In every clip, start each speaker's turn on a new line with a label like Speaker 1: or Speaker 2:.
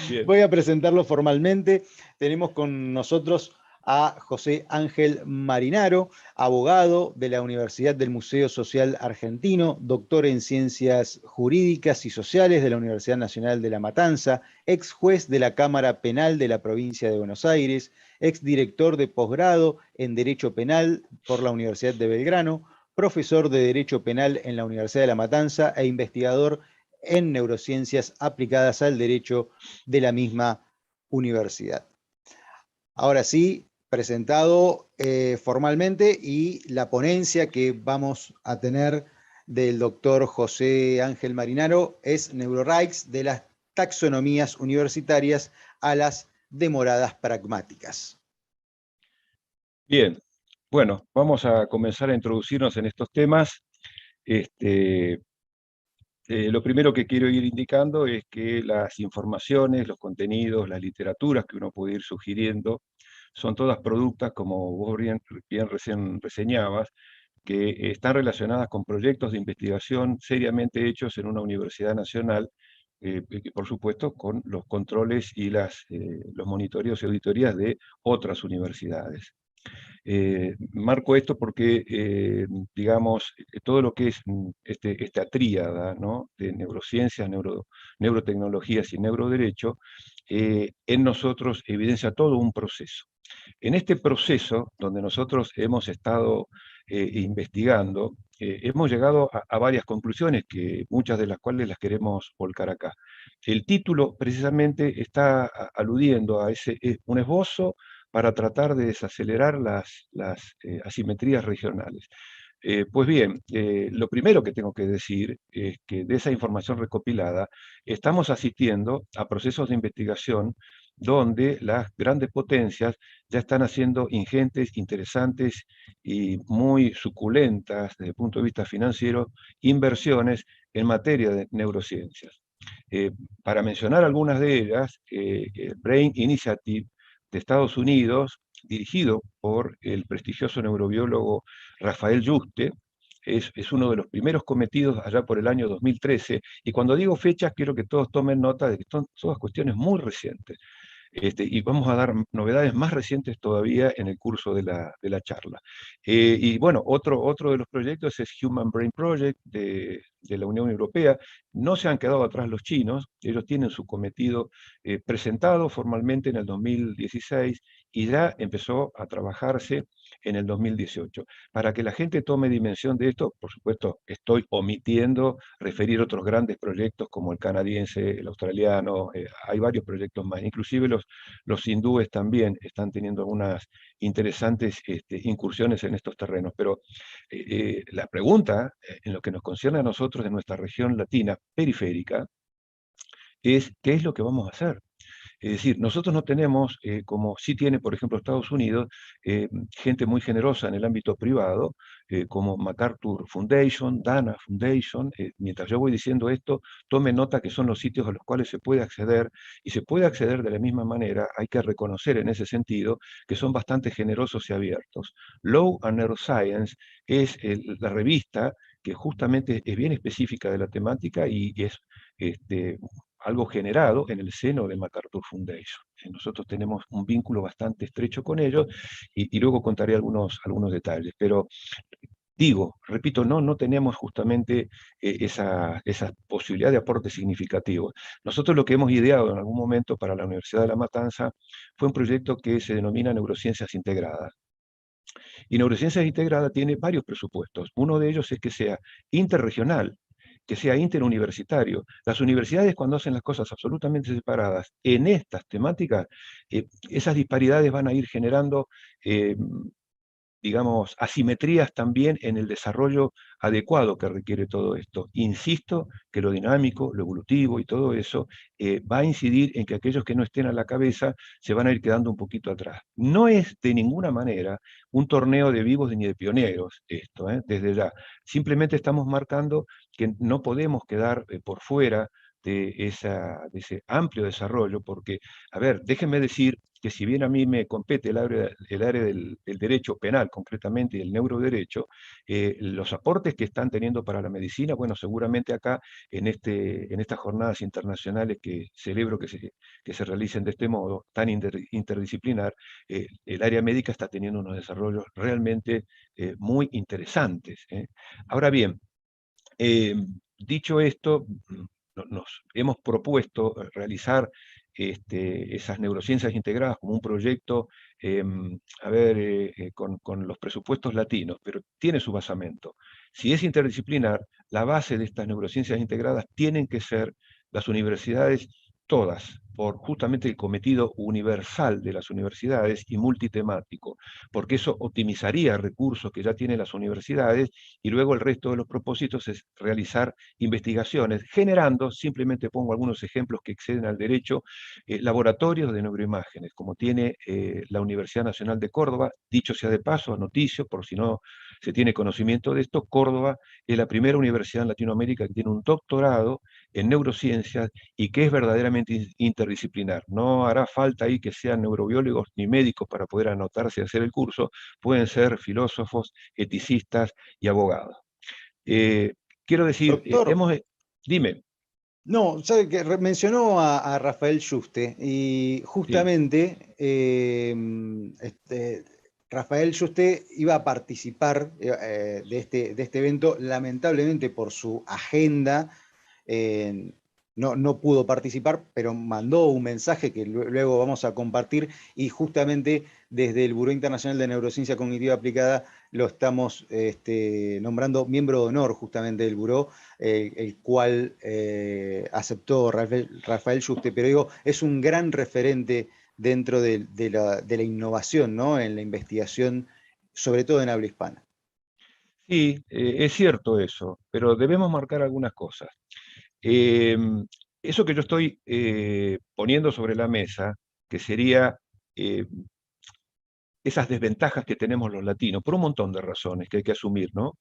Speaker 1: Bien.
Speaker 2: Voy a presentarlo formalmente. Tenemos con nosotros a José Ángel Marinaro, abogado de la Universidad del Museo Social Argentino, doctor en Ciencias Jurídicas y Sociales de la Universidad Nacional de La Matanza, ex juez de la Cámara Penal de la Provincia de Buenos Aires, ex director de posgrado en Derecho Penal por la Universidad de Belgrano, profesor de Derecho Penal en la Universidad de La Matanza e investigador en neurociencias aplicadas al derecho de la misma universidad. Ahora sí, presentado formalmente, y la ponencia que vamos a tener del doctor José Ángel Marinaro es NeuroRights, de las taxonomías universitarias a las demoradas pragmáticas.
Speaker 1: Bien, bueno, vamos a comenzar a introducirnos en estos temas. Lo primero que quiero ir indicando es que las informaciones, los contenidos, las literaturas que uno puede ir sugiriendo son todas productas, como vos bien recién reseñabas, que están relacionadas con proyectos de investigación seriamente hechos en una universidad nacional, por supuesto con los controles y los monitoreos y auditorías de otras universidades. Marco esto porque, digamos, todo lo que es esta tríada, ¿no?, de neurociencias, neurotecnologías y neuroderecho, en nosotros evidencia todo un proceso. En este proceso, donde nosotros hemos estado investigando, hemos llegado a varias conclusiones, que muchas de las cuales las queremos volcar acá. El título precisamente está aludiendo a un esbozo para tratar de desacelerar las asimetrías regionales. Pues bien, lo primero que tengo que decir es que de esa información recopilada estamos asistiendo a procesos de investigación donde las grandes potencias ya están haciendo ingentes, interesantes y muy suculentas desde el punto de vista financiero inversiones en materia de neurociencias. Para mencionar algunas de ellas, el Brain Initiative de Estados Unidos, dirigido por el prestigioso neurobiólogo Rafael Yuste, es uno de los primeros cometidos allá por el año 2013, y cuando digo fechas quiero que todos tomen nota de que son todas cuestiones muy recientes. Y vamos a dar novedades más recientes todavía en el curso de la charla. Y bueno, otro de los proyectos es Human Brain Project de la Unión Europea. No se han quedado atrás los chinos, ellos tienen su cometido presentado formalmente en el 2016 y ya empezó a trabajarse en el 2018. Para que la gente tome dimensión de esto, por supuesto, estoy omitiendo referir otros grandes proyectos como el canadiense, el australiano, hay varios proyectos más, inclusive los hindúes también están teniendo algunas interesantes incursiones en estos terrenos. Pero la pregunta, en lo que nos concierne a nosotros de nuestra región latina periférica, es ¿qué es lo que vamos a hacer? Es decir, nosotros no tenemos, como sí tiene, por ejemplo, Estados Unidos, gente muy generosa en el ámbito privado, como MacArthur Foundation, Dana Foundation. Mientras yo voy diciendo esto, tome nota que son los sitios a los cuales se puede acceder, y se puede acceder de la misma manera. Hay que reconocer en ese sentido que son bastante generosos y abiertos. Law and Neuroscience es la revista que justamente es bien específica de la temática y es algo generado en el seno de MacArthur Foundation. Nosotros tenemos un vínculo bastante estrecho con ellos, y luego contaré algunos detalles. Pero digo, repito, no tenemos justamente esa posibilidad de aporte significativo. Nosotros lo que hemos ideado en algún momento para la Universidad de La Matanza fue un proyecto que se denomina Neurociencias Integradas. Y Neurociencias Integradas tiene varios presupuestos. Uno de ellos es que sea interregional, que sea interuniversitario. Las universidades, cuando hacen las cosas absolutamente separadas en estas temáticas, esas disparidades van a ir generando, digamos, asimetrías también en el desarrollo adecuado que requiere todo esto. Insisto que lo dinámico, lo evolutivo y todo eso va a incidir en que aquellos que no estén a la cabeza se van a ir quedando un poquito atrás. No es de ninguna manera un torneo de vivos ni de pioneros esto, desde ya. Simplemente estamos marcando que no podemos quedar por fuera de ese amplio desarrollo, porque, a ver, déjenme decir que si bien a mí me compete el área del derecho penal concretamente y el neuroderecho, los aportes que están teniendo para la medicina, bueno, seguramente acá en estas jornadas internacionales que celebro que se realicen de este modo, tan interdisciplinar, el área médica está teniendo unos desarrollos realmente muy interesantes. Ahora bien, eh, dicho esto, nos hemos propuesto realizar esas neurociencias integradas como un proyecto, con los presupuestos latinos, pero tiene su basamento. Si es interdisciplinar, la base de estas neurociencias integradas tienen que ser las universidades todas, por justamente el cometido universal de las universidades y multitemático, porque eso optimizaría recursos que ya tienen las universidades y luego el resto de los propósitos es realizar investigaciones, generando, simplemente pongo algunos ejemplos que exceden al derecho, laboratorios de neuroimágenes, como tiene la Universidad Nacional de Córdoba. Dicho sea de paso, noticio, por si no se tiene conocimiento de esto, Córdoba es la primera universidad en Latinoamérica que tiene un doctorado en neurociencias y que es verdaderamente interdisciplinar. No hará falta ahí que sean neurobiólogos ni médicos para poder anotarse y hacer el curso, pueden ser filósofos, eticistas y abogados. Eh, quiero decir,
Speaker 2: Doctor,
Speaker 1: dime,
Speaker 2: no, sabe que mencionó a Rafael Yuste y
Speaker 1: sí,
Speaker 2: justamente Rafael Yuste iba a participar de este evento, lamentablemente por su agenda eh, no pudo participar, pero mandó un mensaje que luego vamos a compartir y justamente desde el Buró Internacional de Neurociencia Cognitiva Aplicada lo estamos nombrando miembro de honor justamente del Buró, el cual aceptó Rafael Yuste, pero digo, es un gran referente dentro de la innovación, ¿no? En la investigación, sobre todo en habla hispana.
Speaker 1: sí, es cierto eso, pero debemos marcar algunas cosas. Eh, eso que yo estoy poniendo sobre la mesa, que sería eh, esas desventajas que tenemos los latinos, por un montón de razones que hay que asumir, ¿no?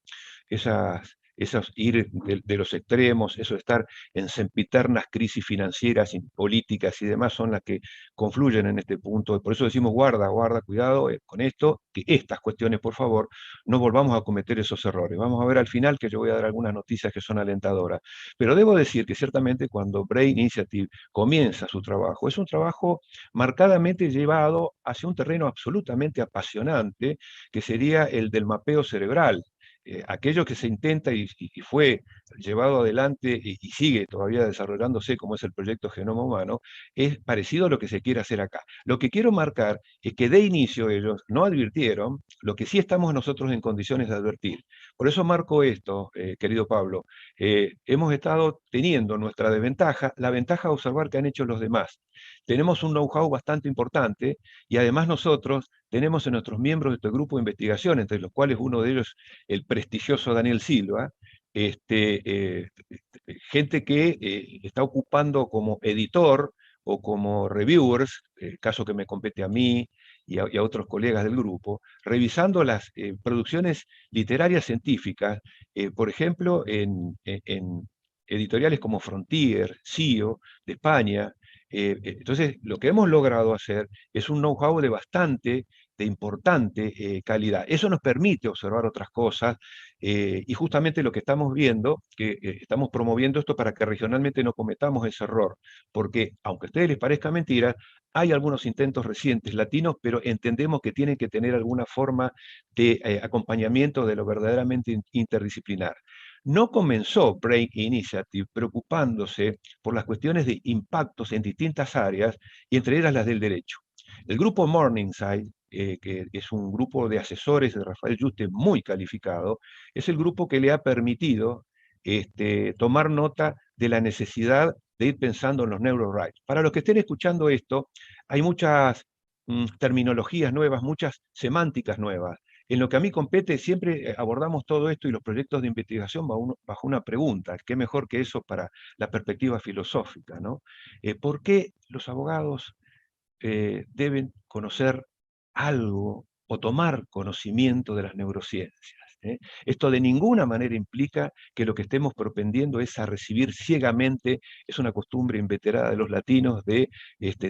Speaker 1: Esas ir de los extremos, eso de estar en sempiternas crisis financieras y políticas y demás son las que confluyen en este punto. Por eso decimos, guarda, guarda, cuidado con esto, que estas cuestiones, por favor, no volvamos a cometer esos errores. Vamos a ver al final que yo voy a dar algunas noticias que son alentadoras. Pero debo decir que ciertamente cuando Brain Initiative comienza su trabajo, es un trabajo marcadamente llevado hacia un terreno absolutamente apasionante, que sería el del mapeo cerebral. Aquello que se intenta y fue llevado adelante y sigue todavía desarrollándose como es el proyecto Genoma Humano, es parecido a lo que se quiere hacer acá. Lo que quiero marcar es que de inicio ellos no advirtieron lo que sí estamos nosotros en condiciones de advertir. Por eso marco esto, querido Pablo. Hemos estado teniendo nuestra desventaja, la ventaja de observar qué han hecho los demás. Tenemos un know-how bastante importante y además nosotros tenemos en nuestros miembros de este grupo de investigación, entre los cuales uno de ellos, el prestigioso Daniel Silva, gente que está ocupando como editor o como reviewers, el caso que me compete a mí y a otros colegas del grupo, revisando las producciones literarias científicas, por ejemplo, en editoriales como Frontier, CIO, de España. Entonces, lo que hemos logrado hacer es un know-how de importante calidad. Eso nos permite observar otras cosas y justamente lo que estamos viendo, que estamos promoviendo esto para que regionalmente no cometamos ese error, porque aunque a ustedes les parezca mentira, hay algunos intentos recientes latinos, pero entendemos que tienen que tener alguna forma de acompañamiento de lo verdaderamente interdisciplinar. No comenzó Brain Initiative preocupándose por las cuestiones de impactos en distintas áreas y entre ellas las del derecho. El grupo Morningside, que es un grupo de asesores de Rafael Yuste muy calificado, es el grupo que le ha permitido tomar nota de la necesidad de ir pensando en los neurorights. Para los que estén escuchando esto, hay muchas terminologías nuevas, muchas semánticas nuevas. En lo que a mí compete, siempre abordamos todo esto y los proyectos de investigación bajo una pregunta, ¿qué mejor que eso para la perspectiva filosófica, ¿no? ¿Por qué los abogados deben conocer algo o tomar conocimiento de las neurociencias? Esto de ninguna manera implica que lo que estemos propendiendo es a recibir ciegamente, es una costumbre inveterada de los latinos de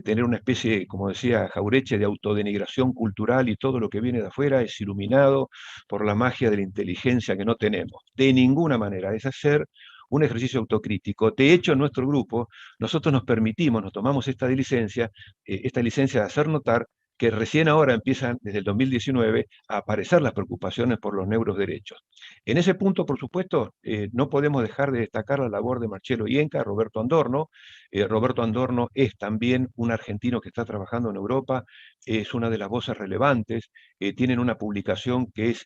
Speaker 1: tener una especie, como decía Jaureche, de autodenigración cultural y todo lo que viene de afuera es iluminado por la magia de la inteligencia que no tenemos. De ninguna manera, es hacer un ejercicio autocrítico. De hecho, en nuestro grupo, nosotros nos permitimos, nos tomamos esta licencia de hacer notar que recién ahora empiezan, desde el 2019, a aparecer las preocupaciones por los neuroderechos. En ese punto, por supuesto, no podemos dejar de destacar la labor de Marcelo Ienca, Roberto Andorno. Roberto Andorno es también un argentino que está trabajando en Europa, es una de las voces relevantes, tienen una publicación que es,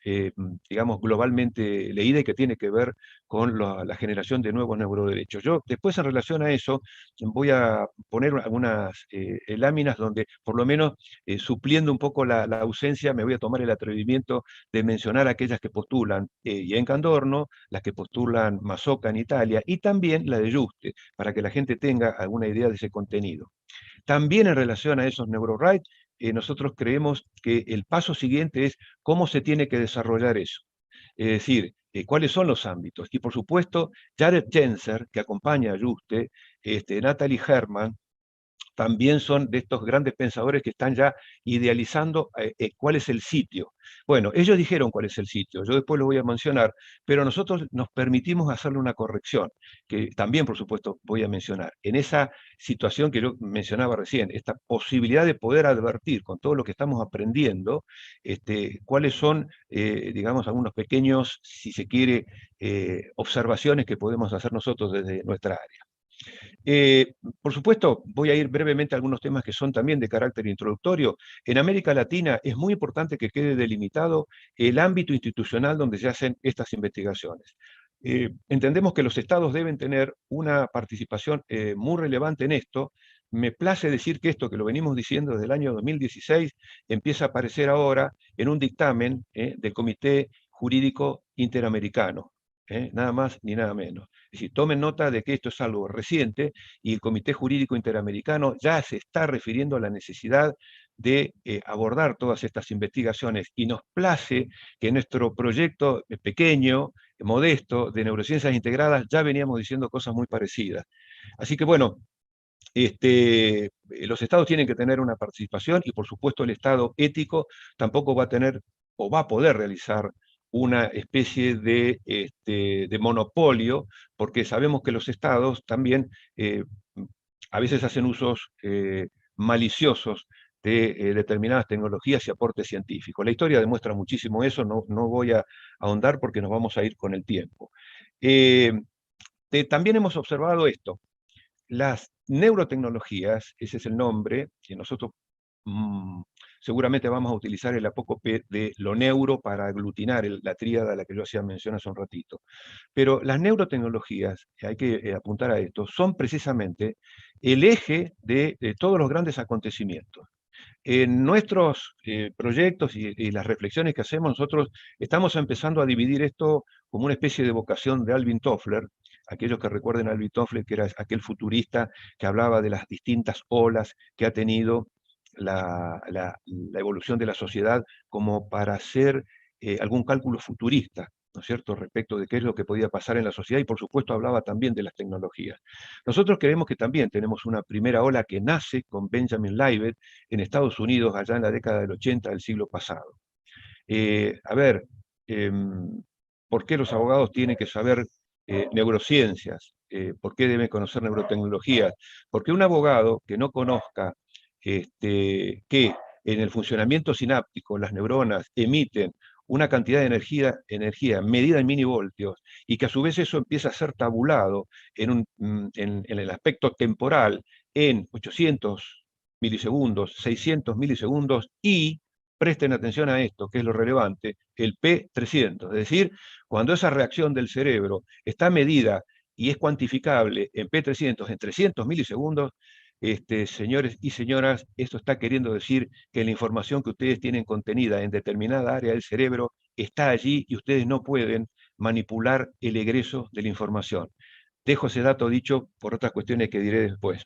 Speaker 1: digamos, globalmente leída y que tiene que ver con la generación de nuevos neuroderechos. Yo después, en relación a eso, voy a poner algunas láminas donde, por lo menos, supliendo un poco la ausencia, me voy a tomar el atrevimiento de mencionar aquellas que postulan Ienca Andorno, las que postulan Masoca en Italia, y también la de Juste, para que la gente tenga alguna idea de ese contenido. También en relación a esos neurorights, nosotros creemos que el paso siguiente es cómo se tiene que desarrollar eso. Es decir, cuáles son los ámbitos. Y por supuesto, Jared Genser, que acompaña a Juste, Natalie Herman, también son de estos grandes pensadores que están ya idealizando cuál es el sitio. Bueno, ellos dijeron cuál es el sitio, yo después lo voy a mencionar, pero nosotros nos permitimos hacerle una corrección, que también, por supuesto, voy a mencionar. En esa situación que yo mencionaba recién, esta posibilidad de poder advertir con todo lo que estamos aprendiendo, cuáles son, digamos, algunos pequeños, si se quiere, observaciones que podemos hacer nosotros desde nuestra área. Por supuesto, voy a ir brevemente a algunos temas que son también de carácter introductorio. En América Latina es muy importante que quede delimitado el ámbito institucional donde se hacen estas investigaciones. Entendemos que los estados deben tener una participación muy relevante en esto. Me place decir que esto, que lo venimos diciendo desde el año 2016, empieza a aparecer ahora en un dictamen del Comité Jurídico Interamericano. Nada más ni nada menos. Es decir, tomen nota de que esto es algo reciente y el Comité Jurídico Interamericano ya se está refiriendo a la necesidad de abordar todas estas investigaciones y nos place que nuestro proyecto pequeño, modesto, de neurociencias integradas, ya veníamos diciendo cosas muy parecidas. Así que bueno, los estados tienen que tener una participación y por supuesto el estado ético tampoco va a tener o va a poder realizar una especie de monopolio, porque sabemos que los estados también a veces hacen usos maliciosos de determinadas tecnologías y aportes científicos. La historia demuestra muchísimo eso, no voy a ahondar porque nos vamos a ir con el tiempo. También hemos observado esto. Las neurotecnologías, ese es el nombre, que nosotros seguramente vamos a utilizar el apócope de lo neuro para aglutinar la tríada a la que yo hacía mención hace un ratito. Pero las neurotecnologías, hay que apuntar a esto, son precisamente el eje de todos los grandes acontecimientos. En nuestros proyectos y las reflexiones que hacemos, nosotros estamos empezando a dividir esto como una especie de vocación de Alvin Toffler. Aquellos que recuerden a Alvin Toffler, que era aquel futurista que hablaba de las distintas olas que ha tenido la evolución de la sociedad como para hacer algún cálculo futurista, ¿no es cierto?, respecto de qué es lo que podía pasar en la sociedad y por supuesto hablaba también de las tecnologías. Nosotros creemos que también tenemos una primera ola que nace con Benjamin Libet en Estados Unidos allá en la década del 80 del siglo pasado. A ver, ¿por qué los abogados tienen que saber neurociencias? ¿Por qué deben conocer neurotecnologías? Porque un abogado que no conozca que en el funcionamiento sináptico las neuronas emiten una cantidad de energía medida en milivoltios y que a su vez eso empieza a ser tabulado en el aspecto temporal en 800 milisegundos, 600 milisegundos y, presten atención a esto, que es lo relevante, el P300, es decir, cuando esa reacción del cerebro está medida y es cuantificable en P300 en 300 milisegundos, señores y señoras, esto está queriendo decir que la información que ustedes tienen contenida en determinada área del cerebro está allí y ustedes no pueden manipular el egreso de la información. Dejo ese dato dicho por otras cuestiones que diré después.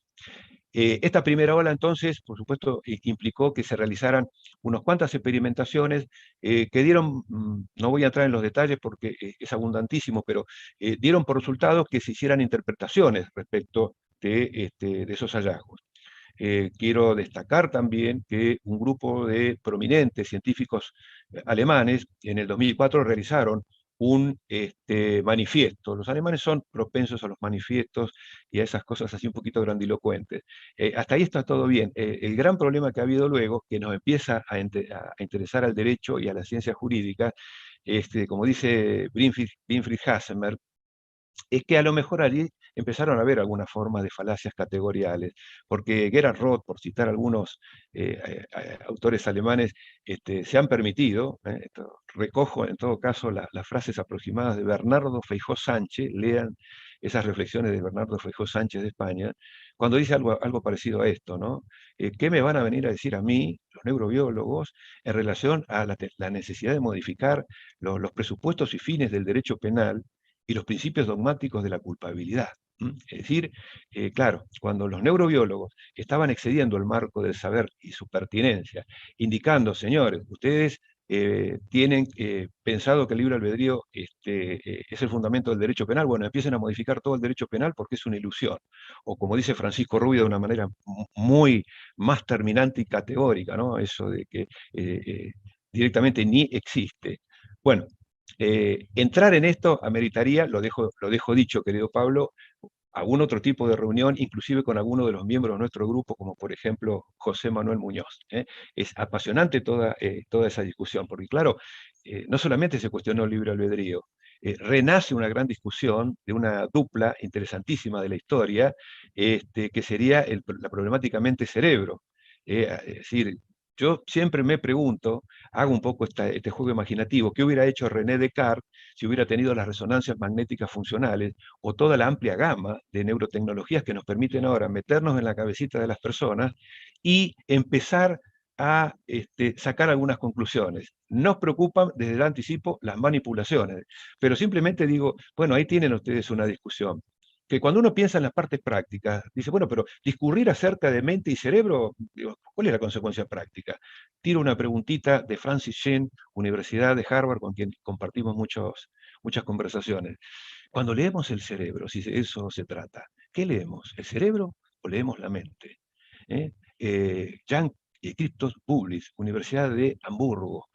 Speaker 1: Esta primera ola, entonces, por supuesto, implicó que se realizaran unas cuantas experimentaciones que dieron, no voy a entrar en los detalles porque es abundantísimo, pero dieron por resultado que se hicieran interpretaciones respecto de esos hallazgos. Quiero destacar también que un grupo de prominentes científicos alemanes en el 2004 realizaron un manifiesto. Los alemanes son propensos a los manifiestos y a esas cosas así un poquito grandilocuentes. Hasta ahí está todo bien. El gran problema que ha habido luego, que nos empieza a interesar al derecho y a las ciencias jurídicas, como dice Winfried Hassemer, es que a lo mejor allí empezaron a haber algunas formas de falacias categoriales, porque Gerhard Roth, por citar algunos autores alemanes, se han permitido, recojo en todo caso las frases aproximadas de Bernardo Feijó Sánchez, lean esas reflexiones de Bernardo Feijó Sánchez de España, cuando dice algo parecido a esto, ¿no? ¿Qué me van a venir a decir a mí, los neurobiólogos, en relación a la necesidad de modificar los presupuestos y fines del derecho penal y los principios dogmáticos de la culpabilidad? Es decir, claro, cuando los neurobiólogos estaban excediendo el marco del saber y su pertinencia, indicando, ustedes tienen pensado que el libre albedrío es el fundamento del derecho penal, bueno, empiecen a modificar todo el derecho penal porque es una ilusión. O como dice Francisco Rubio de una manera muy más terminante y categórica, ¿no? Eso de que directamente ni existe. Bueno, entrar en esto ameritaría, lo dejo dicho, querido Pablo, algún otro tipo de reunión, inclusive con alguno de los miembros de nuestro grupo, como por ejemplo José Manuel Muñoz. Es apasionante toda esa discusión, porque claro, no solamente se cuestionó el libre albedrío, renace una gran discusión de una dupla interesantísima de la historia, que sería la problemáticamente cerebro. Es decir, yo siempre me pregunto, hago un poco este juego imaginativo, ¿qué hubiera hecho René Descartes si hubiera tenido las resonancias magnéticas funcionales o toda la amplia gama de neurotecnologías que nos permiten ahora meternos en la cabecita de las personas y empezar a sacar algunas conclusiones? Nos preocupan desde el anticipo las manipulaciones, pero simplemente digo, bueno, ahí tienen ustedes una discusión. Que cuando uno piensa en las partes prácticas, dice, bueno, pero discurrir acerca de mente y cerebro, digo, ¿cuál es la consecuencia práctica? Tiro una preguntita de Francis Shen, Universidad de Harvard, con quien compartimos muchas conversaciones. Cuando leemos el cerebro, si de eso se trata, ¿qué leemos? ¿El cerebro o leemos la mente? Jan Christoph Publis, Universidad de Hamburgo,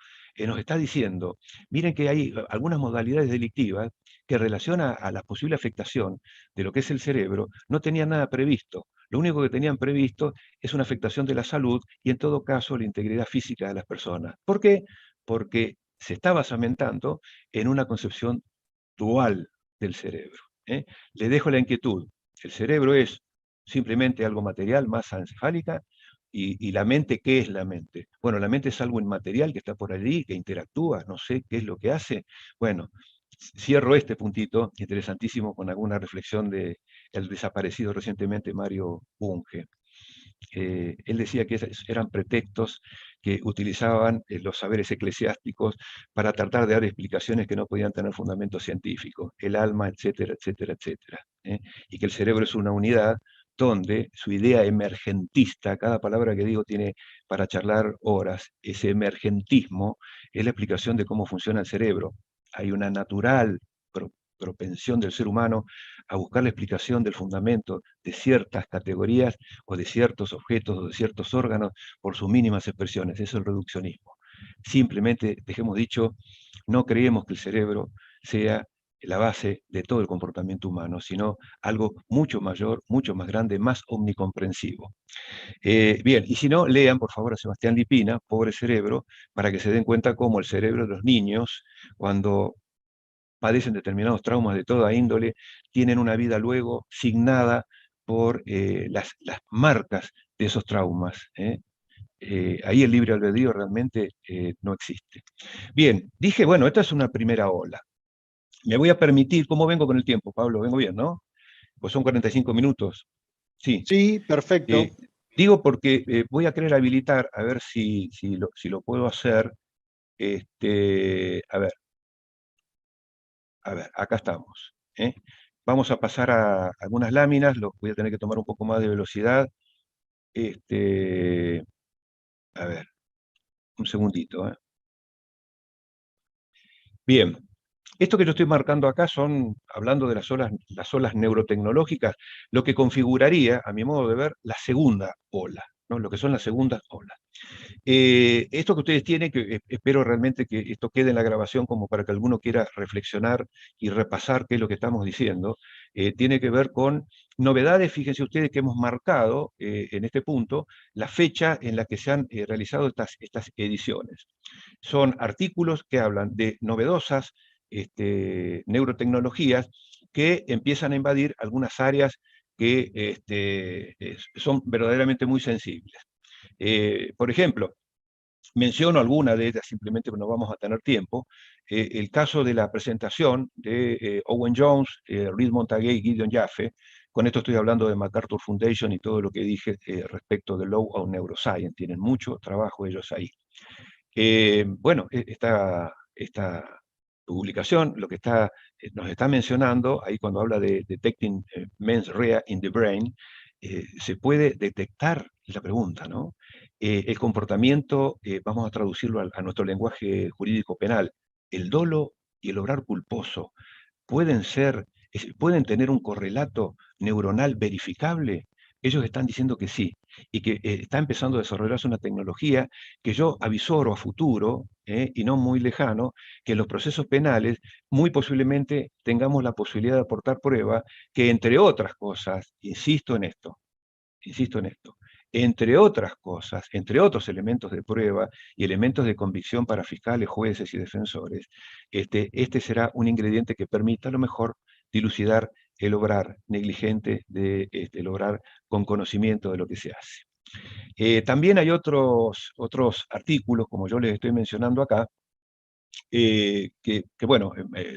Speaker 1: nos está diciendo, miren que hay algunas modalidades delictivas que en relación a la posible afectación de lo que es el cerebro no tenían nada previsto. Lo único que tenían previsto es una afectación de la salud y en todo caso la integridad física de las personas. ¿Por qué? Porque se está basamentando en una concepción dual del cerebro. Le dejo la inquietud. El cerebro es simplemente algo material, masa encefálica, y la mente, ¿qué es la mente? Bueno, la mente es algo inmaterial que está por allí, que interactúa, no sé qué es lo que hace. Bueno, cierro este puntito, interesantísimo, con alguna reflexión de el desaparecido recientemente Mario Bunge. Él decía que eran pretextos que utilizaban los saberes eclesiásticos para tratar de dar explicaciones que no podían tener fundamento científico, el alma, etcétera, etcétera, etcétera. Y que el cerebro es una unidad donde su idea emergentista, cada palabra que digo tiene para charlar horas, ese emergentismo es la explicación de cómo funciona el cerebro. Hay una natural propensión del ser humano a buscar la explicación del fundamento de ciertas categorías o de ciertos objetos o de ciertos órganos por sus mínimas expresiones. Eso es el reduccionismo. Simplemente, dejemos dicho, no creemos que el cerebro sea la base de todo el comportamiento humano, sino algo mucho mayor, mucho más grande, más omnicomprensivo. Bien, y si no, lean por favor a Sebastián Lipina, Pobre Cerebro, para que se den cuenta cómo el cerebro de los niños, cuando padecen determinados traumas de toda índole, tienen una vida luego signada por las marcas de esos traumas. Ahí el libre albedrío realmente no existe. Bien, dije, bueno, esta es una primera ola. Me voy a permitir, ¿cómo vengo con el tiempo, Pablo? Vengo bien, ¿no? Pues son 45 minutos. Sí.
Speaker 2: Sí, perfecto.
Speaker 1: Digo porque voy a querer habilitar, a ver si lo puedo hacer. A ver, acá estamos. Vamos a pasar a algunas láminas, voy a tener que tomar un poco más de velocidad A ver, un segundito. Bien, esto que yo estoy marcando acá son, hablando de las olas neurotecnológicas, lo que configuraría, a mi modo de ver, la segunda ola, ¿no? Lo que son las segundas olas. Esto que ustedes tienen, que espero realmente que esto quede en la grabación como para que alguno quiera reflexionar y repasar qué es lo que estamos diciendo, tiene que ver con novedades, fíjense ustedes que hemos marcado en este punto la fecha en la que se han realizado estas ediciones. Son artículos que hablan de novedosas neurotecnologías que empiezan a invadir algunas áreas que son verdaderamente muy sensibles. Por ejemplo, menciono alguna de ellas, simplemente no vamos a tener tiempo. El caso de la presentación de Owen Jones, Reed Montague y Gideon Jaffe. Con esto estoy hablando de MacArthur Foundation y todo lo que dije respecto de Law of Neuroscience. Tienen mucho trabajo ellos ahí. Bueno, esta publicación lo que nos está mencionando, ahí cuando habla de Detecting Mens Rea in the Brain, se puede detectar, es la pregunta, ¿no? El comportamiento, vamos a traducirlo a nuestro lenguaje jurídico penal, el dolo y el obrar culposo, pueden tener un correlato neuronal verificable. Ellos están diciendo que sí, y que está empezando a desarrollarse una tecnología que yo avisoro a futuro, y no muy lejano, que en los procesos penales muy posiblemente tengamos la posibilidad de aportar prueba que, entre otras cosas, insisto en esto, entre otras cosas, entre otros elementos de prueba y elementos de convicción para fiscales, jueces y defensores, este será un ingrediente que permita a lo mejor dilucidar el obrar negligente el obrar con conocimiento de lo que se hace. También hay otros artículos, como yo les estoy mencionando acá, bueno,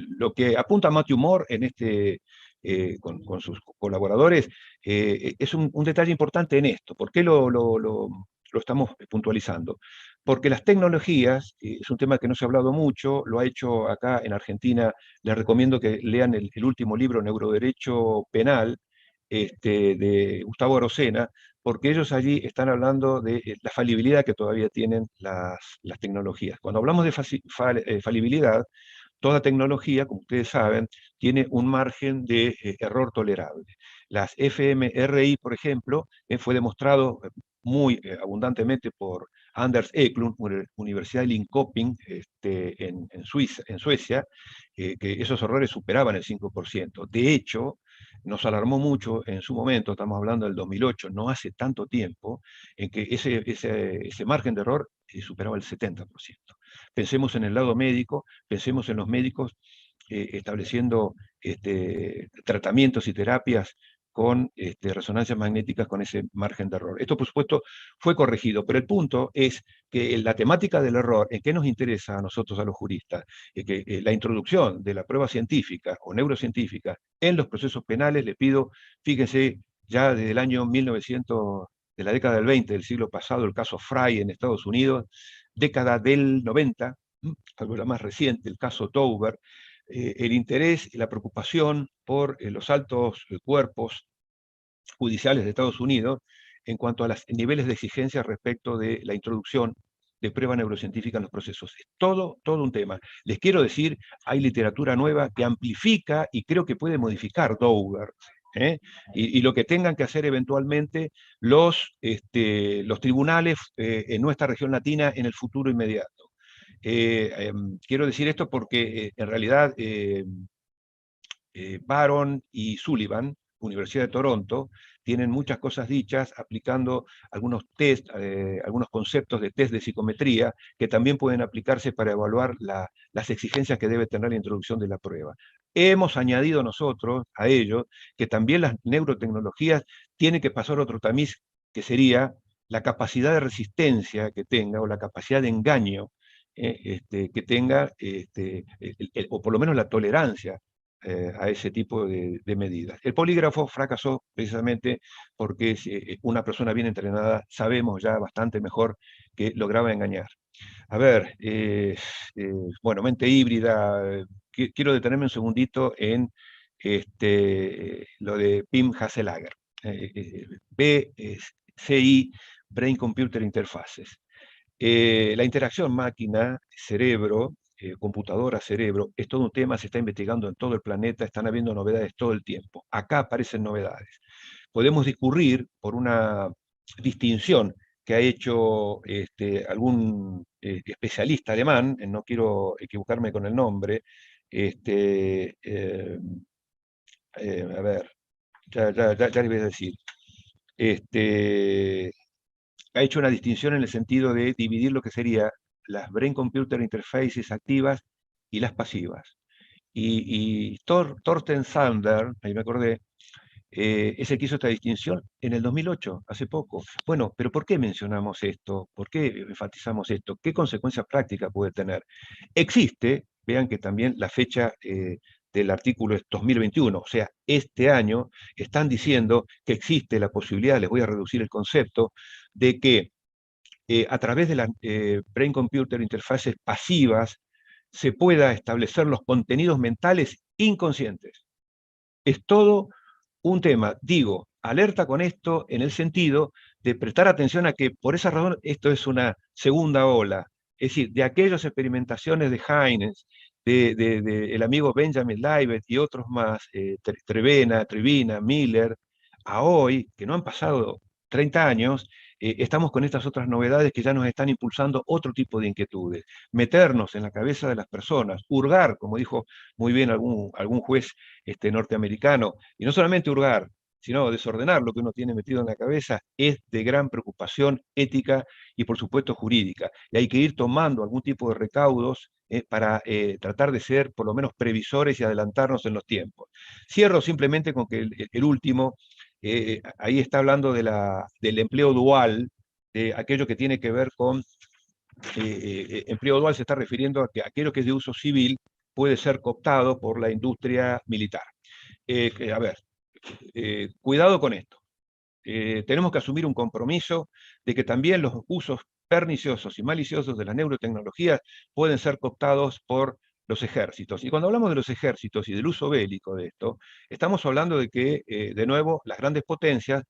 Speaker 1: lo que apunta Matthew Moore con sus colaboradores es un detalle importante en esto. ¿Por qué lo estamos puntualizando? Porque las tecnologías, es un tema que no se ha hablado mucho, lo ha hecho acá en Argentina. Les recomiendo que lean el último libro, Neuroderecho Penal, de Gustavo Arocena, porque ellos allí están hablando de la falibilidad que todavía tienen las tecnologías. Cuando hablamos de falibilidad, toda tecnología, como ustedes saben, tiene un margen de error tolerable. Las fMRI, por ejemplo, fue demostrado muy abundantemente por Anders Eklund, Universidad de Linköping, en Suecia, que esos errores superaban el 5%. De hecho, nos alarmó mucho en su momento, estamos hablando del 2008, no hace tanto tiempo, en que ese margen de error superaba el 70%. Pensemos en el lado médico, pensemos en los médicos estableciendo tratamientos y terapias con resonancias magnéticas con ese margen de error. Esto, por supuesto, fue corregido, pero el punto es que la temática del error, ¿en qué nos interesa a nosotros, a los juristas? Que la introducción de la prueba científica o neurocientífica en los procesos penales, le pido, fíjense, ya desde el año 1900, de la década del 20 del siglo pasado, el caso Fry en Estados Unidos, década del 90, algo ya más reciente, el caso Tauber, el interés y la preocupación por los altos cuerpos judiciales de Estados Unidos en cuanto a los niveles de exigencia respecto de la introducción de prueba neurocientífica en los procesos. Es todo un tema. Les quiero decir, hay literatura nueva que amplifica y creo que puede modificar Dougher. Y lo que tengan que hacer eventualmente los tribunales en nuestra región latina en el futuro inmediato. Quiero decir esto porque en realidad Baron y Sullivan, Universidad de Toronto, tienen muchas cosas dichas aplicando algunos test, algunos conceptos de test de psicometría que también pueden aplicarse para evaluar las exigencias que debe tener la introducción de la prueba. Hemos añadido nosotros a ello que también las neurotecnologías tienen que pasar otro tamiz, que sería la capacidad de resistencia que tenga o la capacidad de engaño que tenga, o por lo menos la tolerancia a ese tipo de medidas. El polígrafo fracasó precisamente porque una persona bien entrenada sabemos ya bastante mejor que lograba engañar. A ver, bueno, mente híbrida, quiero detenerme un segundito en lo de Pim Hasselager. CI, Brain Computer Interfaces. La interacción máquina-cerebro, computadora-cerebro, es todo un tema, se está investigando en todo el planeta, están habiendo novedades todo el tiempo. Acá aparecen novedades. Podemos discurrir por una distinción que ha hecho algún especialista alemán, no quiero equivocarme con el nombre, a ver, ya les voy a decir. Ha hecho una distinción en el sentido de dividir lo que sería las Brain Computer Interfaces activas y las pasivas. Y Thorsten Sander, ahí me acordé, es el que hizo esta distinción en el 2008, hace poco. Bueno, pero ¿por qué mencionamos esto? ¿Por qué enfatizamos esto? ¿Qué consecuencias prácticas puede tener? Existe, vean que también la fecha del artículo es 2021, o sea, este año están diciendo que existe la posibilidad, les voy a reducir el concepto, de que a través de las Brain Computer Interfaces pasivas se pueda establecer los contenidos mentales inconscientes. Es todo un tema, digo, alerta con esto en el sentido de prestar atención a que por esa razón esto es una segunda ola. Es decir, de aquellas experimentaciones de Haynes, el amigo Benjamin Libet y otros más, Trevina, Miller, a hoy, que no han pasado 30 años, estamos con estas otras novedades que ya nos están impulsando otro tipo de inquietudes. Meternos en la cabeza de las personas, hurgar, como dijo muy bien algún juez norteamericano, y no solamente hurgar, sino desordenar lo que uno tiene metido en la cabeza, es de gran preocupación ética y por supuesto jurídica. Y hay que ir tomando algún tipo de recaudos para tratar de ser por lo menos previsores y adelantarnos en los tiempos. Cierro simplemente con que el último, ahí está hablando del empleo dual, de aquello que tiene que ver con empleo dual, se está refiriendo a que aquello que es de uso civil puede ser cooptado por la industria militar. A ver, cuidado con esto. Tenemos que asumir un compromiso de que también los usos perniciosos y maliciosos de las neurotecnologías pueden ser cooptados por los ejércitos. Y cuando hablamos de los ejércitos y del uso bélico de esto, estamos hablando de que, de nuevo, las grandes potencias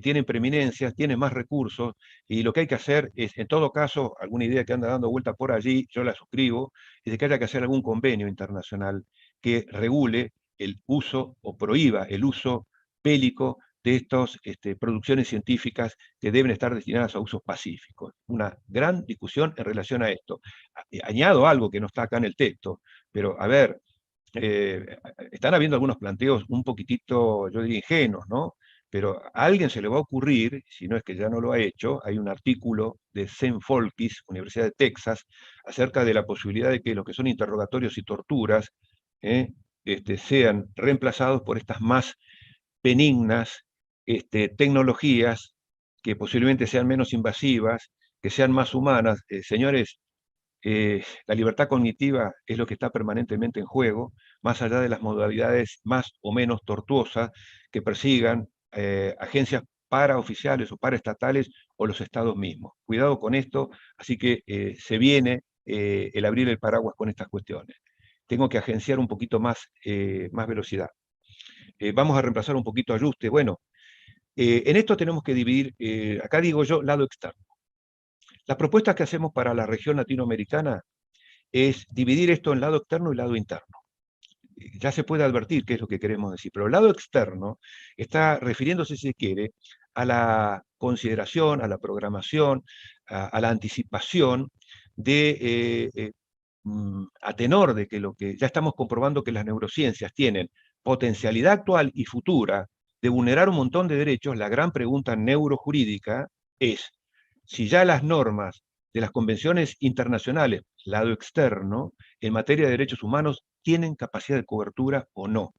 Speaker 1: tienen preeminencias, tienen más recursos, y lo que hay que hacer es, en todo caso, alguna idea que anda dando vuelta por allí, yo la suscribo, es de que haya que hacer algún convenio internacional que regule el uso o prohíba el uso bélico de estas producciones científicas que deben estar destinadas a usos pacíficos. Una gran discusión en relación a esto. Añado algo que no está acá en el texto, pero a ver, están habiendo algunos planteos un poquitito, yo diría, ingenuos, ¿no? Pero a alguien se le va a ocurrir, si no es que ya no lo ha hecho, hay un artículo de Zen Folkis, Universidad de Texas, acerca de la posibilidad de que lo que son interrogatorios y torturas sean reemplazados por estas más benignas tecnologías que posiblemente sean menos invasivas, que sean más humanas. Señores, la libertad cognitiva es lo que está permanentemente en juego, más allá de las modalidades más o menos tortuosas que persigan agencias paraoficiales o paraestatales o los estados mismos. Cuidado con esto, así que se viene el abrir el paraguas con estas cuestiones. Tengo que agenciar un poquito más velocidad. Vamos a reemplazar un poquito ajuste. Bueno, en esto tenemos que dividir, acá digo yo, lado externo. Las propuestas que hacemos para la región latinoamericana es dividir esto en lado externo y lado interno. Ya se puede advertir qué es lo que queremos decir, pero el lado externo está refiriéndose, si se quiere, a la consideración, a la programación, a la anticipación de, a tenor de que lo que ya estamos comprobando que las neurociencias tienen potencialidad actual y futura de vulnerar un montón de derechos, la gran pregunta neurojurídica es si ya las normas de las convenciones internacionales, lado externo, en materia de derechos humanos, tienen capacidad de cobertura o no.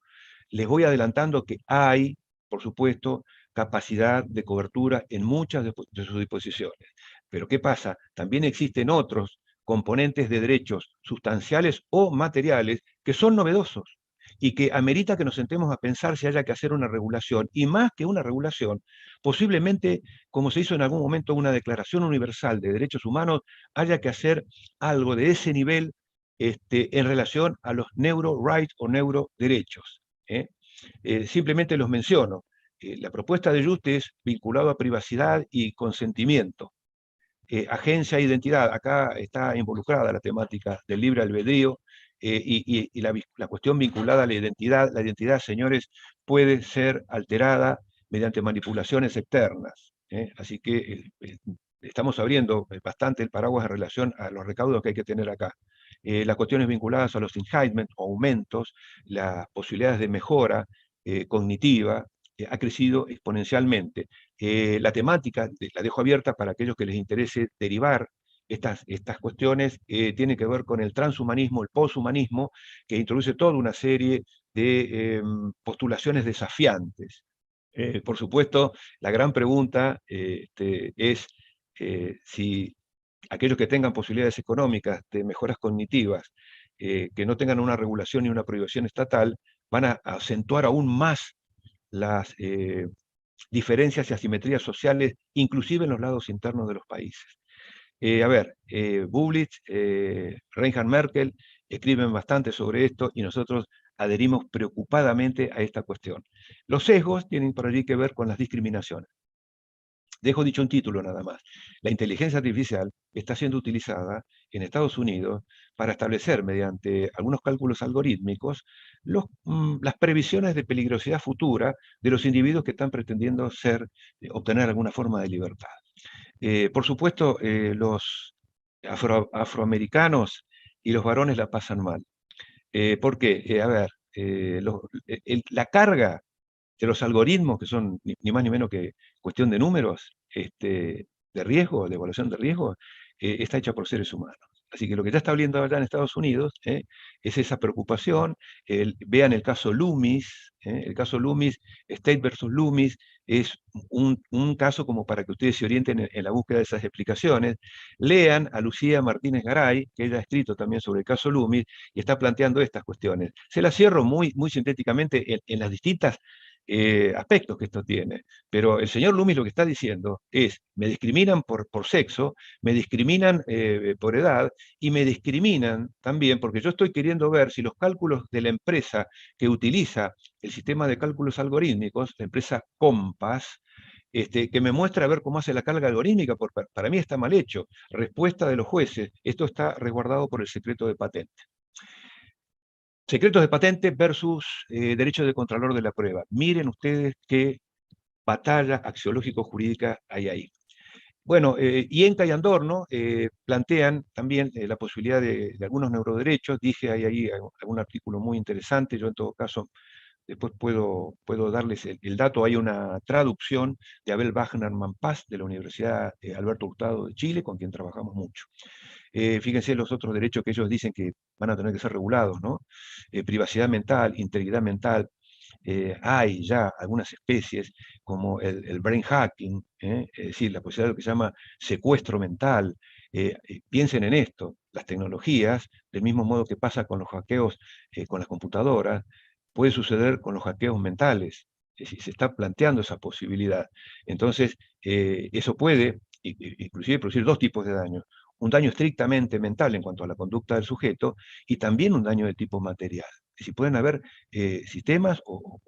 Speaker 1: Les voy adelantando que hay, por supuesto, capacidad de cobertura en muchas de sus disposiciones. Pero ¿qué pasa? También existen otros componentes de derechos sustanciales o materiales que son novedosos y que amerita que nos sentemos a pensar si haya que hacer una regulación, y más que una regulación, posiblemente, como se hizo en algún momento una Declaración Universal de Derechos Humanos, haya que hacer algo de ese nivel en relación a los neuro rights o neuroderechos. Simplemente los menciono. la propuesta de Just es vinculado a privacidad y consentimiento. Agencia e identidad, acá está involucrada la temática del libre albedrío y la cuestión vinculada a la identidad, señores, puede ser alterada mediante manipulaciones externas. Así que estamos abriendo bastante el paraguas en relación a los recaudos que hay que tener acá. Las cuestiones vinculadas a los enhancements, aumentos, las posibilidades de mejora cognitiva, ha crecido exponencialmente. La temática, la dejo abierta para aquellos que les interese derivar estas cuestiones, tiene que ver con el transhumanismo, el poshumanismo, que introduce toda una serie de postulaciones desafiantes. Por supuesto, la gran pregunta es si aquellos que tengan posibilidades económicas de mejoras cognitivas, que no tengan una regulación y una prohibición estatal, van a acentuar aún más las diferencias y asimetrías sociales, inclusive en los lados internos de los países. Bublitz, Reinhard Merkel escriben bastante sobre esto y nosotros adherimos preocupadamente a esta cuestión. Los sesgos tienen por allí que ver con las discriminaciones. Dejo dicho un título nada más. La inteligencia artificial está siendo utilizada en Estados Unidos para establecer, mediante algunos cálculos algorítmicos, las previsiones de peligrosidad futura de los individuos que están pretendiendo obtener alguna forma de libertad. Por supuesto, los afroamericanos y los varones la pasan mal. ¿Por qué? La carga de los algoritmos, que son ni más ni menos que cuestión de números, de riesgo, de evaluación de riesgo, está hecha por seres humanos. Así que lo que ya está hablando allá en Estados Unidos es esa preocupación. Vean el caso Loomis, el caso Loomis, State versus Loomis, es un caso como para que ustedes se orienten en la búsqueda de esas explicaciones. Lean a Lucía Martínez Garay, que ella ha escrito también sobre el caso Loomis, y está planteando estas cuestiones. Se las cierro muy, muy sintéticamente en las distintas aspectos que esto tiene. Pero el señor Loomis lo que está diciendo es, me discriminan por sexo, me discriminan por edad y me discriminan también porque yo estoy queriendo ver si los cálculos de la empresa que utiliza el sistema de cálculos algorítmicos, la empresa Compass, que me muestra a ver cómo hace la carga algorítmica, porque para mí está mal hecho. Respuesta de los jueces, esto está resguardado por el secreto de patente. Secretos de patente versus derechos de contralor de la prueba. Miren ustedes qué batalla axiológico-jurídica hay ahí. Bueno, Ienca y Andorno plantean también la posibilidad de algunos neuroderechos. Dije, hay ahí algún artículo muy interesante. Yo en todo caso después puedo darles el dato. Hay una traducción de Abel Wagner-Mampás de la Universidad Alberto Hurtado de Chile, con quien trabajamos mucho. Fíjense los otros derechos que ellos dicen que van a tener que ser regulados, ¿no? Privacidad mental, integridad mental. Hay ya algunas especies como el brain hacking, es decir, la posibilidad de lo que se llama secuestro mental. Piensen en esto, las tecnologías, del mismo modo que pasa con los hackeos con las computadoras, puede suceder con los hackeos mentales. Es decir, se está planteando esa posibilidad. Entonces, eso puede inclusive producir dos tipos de daño. Un daño estrictamente mental en cuanto a la conducta del sujeto y también un daño de tipo material. Es decir, pueden haber sistemas o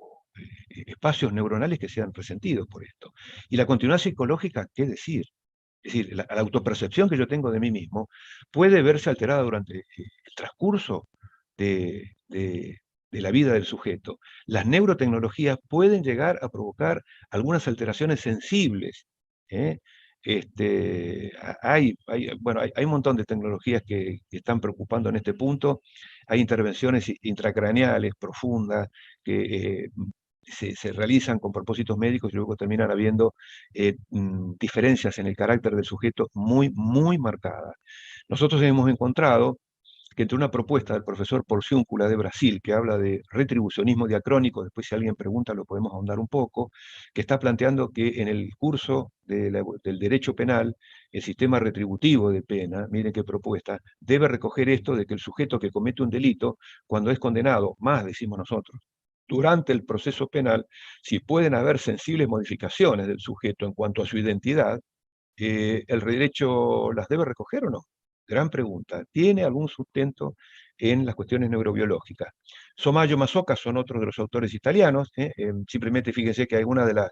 Speaker 1: espacios neuronales que sean resentidos por esto. Y la continuidad psicológica, ¿qué decir? Es decir, la autopercepción que yo tengo de mí mismo puede verse alterada durante el transcurso de la vida del sujeto. Las neurotecnologías pueden llegar a provocar algunas alteraciones sensibles. Hay un montón de tecnologías que están preocupando en este punto. Hay intervenciones intracraneales profundas que se realizan con propósitos médicos y luego terminan habiendo diferencias en el carácter del sujeto muy, muy marcadas. Nosotros hemos encontrado que entre una propuesta del profesor Porciúncula de Brasil, que habla de retribucionismo diacrónico, después si alguien pregunta lo podemos ahondar un poco, que está planteando que en el curso del derecho penal, el sistema retributivo de pena, miren qué propuesta, debe recoger esto de que el sujeto que comete un delito, cuando es condenado, más decimos nosotros, durante el proceso penal, si pueden haber sensibles modificaciones del sujeto en cuanto a su identidad, ¿el derecho las debe recoger o no? gran pregunta. ¿Tiene algún sustento en las cuestiones neurobiológicas? Somayo Masoca son otros de los autores italianos. Simplemente fíjense que alguna de las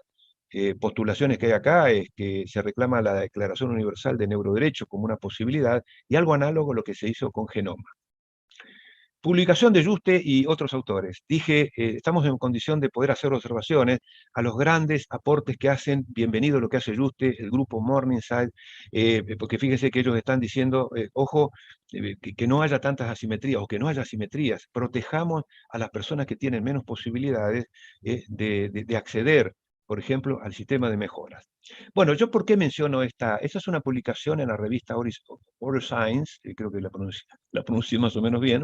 Speaker 1: postulaciones que hay acá es que se reclama la Declaración Universal de Neuroderechos como una posibilidad, y algo análogo a lo que se hizo con Genoma. Publicación de Yuste y otros autores. Dije, estamos en condición de poder hacer observaciones a los grandes aportes que hacen. Bienvenido lo que hace Yuste, el grupo Morningside, porque fíjense que ellos están diciendo, ojo, que no haya tantas asimetrías o que no haya asimetrías. Protejamos a las personas que tienen menos posibilidades de acceder, por ejemplo, al sistema de mejoras. Bueno, ¿yo por qué menciono esta? Esta es una publicación en la revista Oral Science, creo que la pronuncié más o menos bien.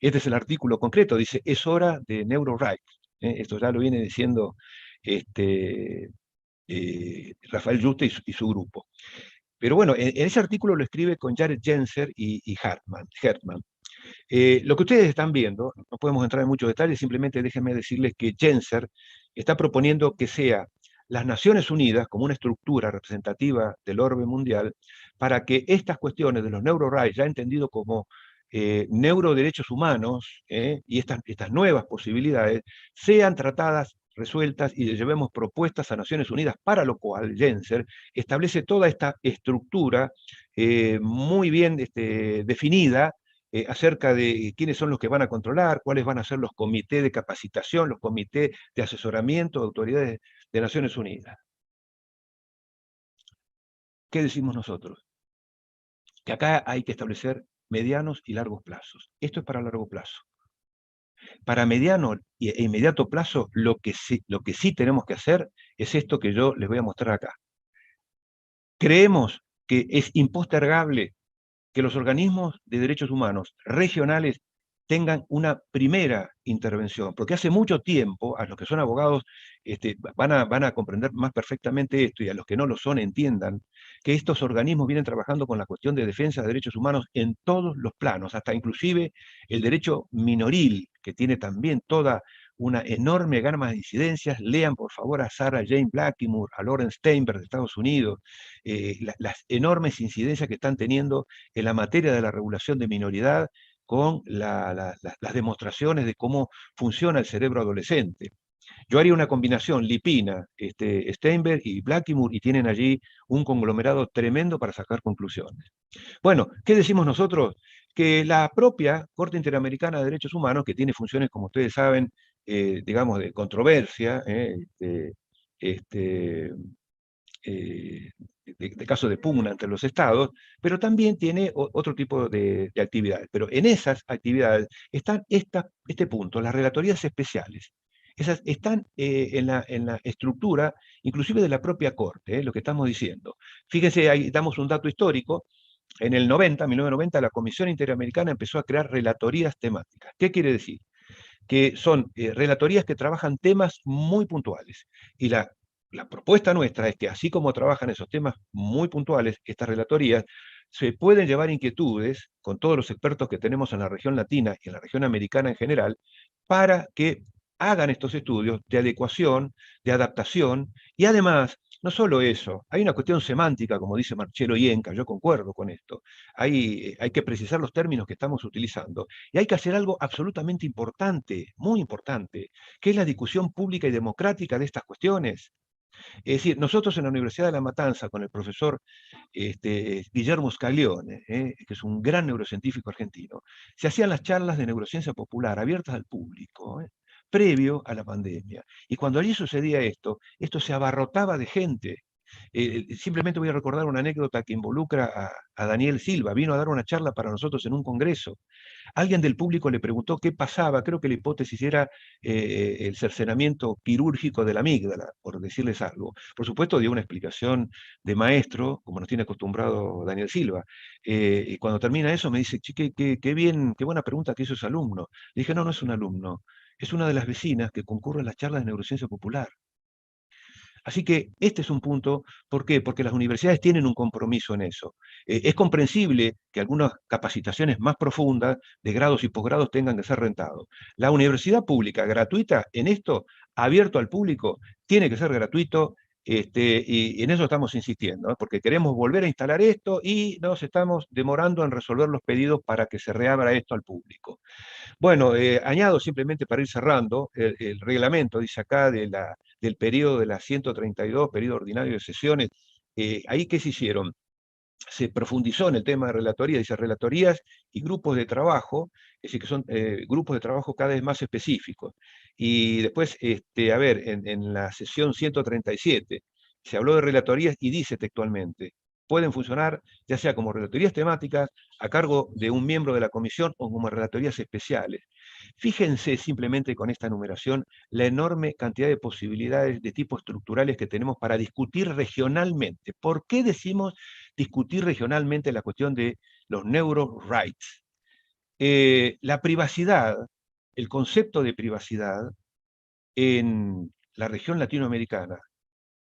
Speaker 1: Este es el artículo concreto, dice, es hora de NeuroRights. Esto ya lo viene diciendo Rafael Yuste y su grupo. Pero bueno, en ese artículo lo escribe con Jared Genser y Hartman. Lo que ustedes están viendo, no podemos entrar en muchos detalles, simplemente déjenme decirles que Genser está proponiendo que sea las Naciones Unidas como una estructura representativa del orbe mundial para que estas cuestiones de los neurorights, ya entendido como neuroderechos humanos, y estas nuevas posibilidades, sean tratadas, resueltas, y llevemos propuestas a Naciones Unidas, para lo cual Genser establece toda esta estructura muy bien definida, acerca de quiénes son los que van a controlar, cuáles van a ser los comités de capacitación, los comités de asesoramiento de autoridades de Naciones Unidas. ¿Qué decimos nosotros? Que acá hay que establecer medianos y largos plazos. Esto es para largo plazo. Para mediano e inmediato plazo, lo que sí tenemos que hacer es esto que yo les voy a mostrar acá. Creemos que es impostergable que los organismos de derechos humanos regionales tengan una primera intervención, porque hace mucho tiempo, a los que son abogados van a comprender más perfectamente esto, y a los que no lo son entiendan, que estos organismos vienen trabajando con la cuestión de defensa de derechos humanos en todos los planos, hasta inclusive el derecho minoril, que tiene también toda una enorme gama de incidencias. Lean por favor a Sarah Jane Blackimore, a Lawrence Steinberg de Estados Unidos, las enormes incidencias que están teniendo en la materia de la regulación de minoridad, con las demostraciones de cómo funciona el cerebro adolescente. Yo haría una combinación Lipina, Steinberg y Blackimore, y tienen allí un conglomerado tremendo para sacar conclusiones. Bueno, ¿qué decimos nosotros? Que la propia Corte Interamericana de Derechos Humanos, que tiene funciones, como ustedes saben, digamos, de controversia, de caso de pugna entre los estados, pero también tiene otro tipo de actividades. Pero en esas actividades están este punto, las relatorías especiales. Esas están en la estructura, inclusive de la propia Corte, lo que estamos diciendo. Fíjense, ahí damos un dato histórico. En el 1990, la Comisión Interamericana empezó a crear relatorías temáticas. ¿Qué quiere decir? Que son relatorías que trabajan temas muy puntuales. Y la propuesta nuestra es que, así como trabajan esos temas muy puntuales, estas relatorías, se pueden llevar inquietudes con todos los expertos que tenemos en la región latina y en la región americana en general, para que hagan estos estudios de adecuación, de adaptación, y además, no solo eso, hay una cuestión semántica, como dice Marcello Ienca, yo concuerdo con esto, hay que precisar los términos que estamos utilizando, y hay que hacer algo absolutamente importante, muy importante, que es la discusión pública y democrática de estas cuestiones. Es decir, nosotros en la Universidad de La Matanza, con el profesor Guillermo Scaglione, que es un gran neurocientífico argentino, se hacían las charlas de neurociencia popular abiertas al público, previo a la pandemia. Y cuando allí sucedía esto se abarrotaba de gente. Simplemente voy a recordar una anécdota que involucra a Daniel Silva. Vino a dar una charla para nosotros en un congreso. Alguien del público le preguntó qué pasaba. Creo que la hipótesis era el cercenamiento quirúrgico de la amígdala, por decirles algo. Por supuesto, dio una explicación de maestro, como nos tiene acostumbrado Daniel Silva. Y cuando termina eso me dice, chique, qué bien, qué buena pregunta que hizo ese alumno. Le dije, no, no es un alumno, es una de las vecinas que concurre a las charlas de neurociencia popular. Así que este es un punto. ¿Por qué? Porque las universidades tienen un compromiso en eso. Es comprensible que algunas capacitaciones más profundas, de grados y posgrados, tengan que ser rentados. La universidad pública gratuita en esto, abierto al público, tiene que ser gratuito Y en eso estamos insistiendo, ¿eh? Porque queremos volver a instalar esto y nos estamos demorando en resolver los pedidos para que se reabra esto al público. Bueno, añado simplemente para ir cerrando, el reglamento dice acá del periodo de la 132, periodo ordinario de sesiones, ahí ¿qué se hicieron? Se profundizó en el tema de relatoría, dice relatorías y grupos de trabajo, es decir, que son grupos de trabajo cada vez más específicos. Y después, a ver, en la sesión 137 se habló de relatorías y dice textualmente, pueden funcionar ya sea como relatorías temáticas a cargo de un miembro de la comisión o como relatorías especiales. Fíjense simplemente con esta numeración la enorme cantidad de posibilidades de tipo estructurales que tenemos para discutir regionalmente. ¿Por qué decimos discutir regionalmente la cuestión de los neuro rights? La privacidad, el concepto de privacidad en la región latinoamericana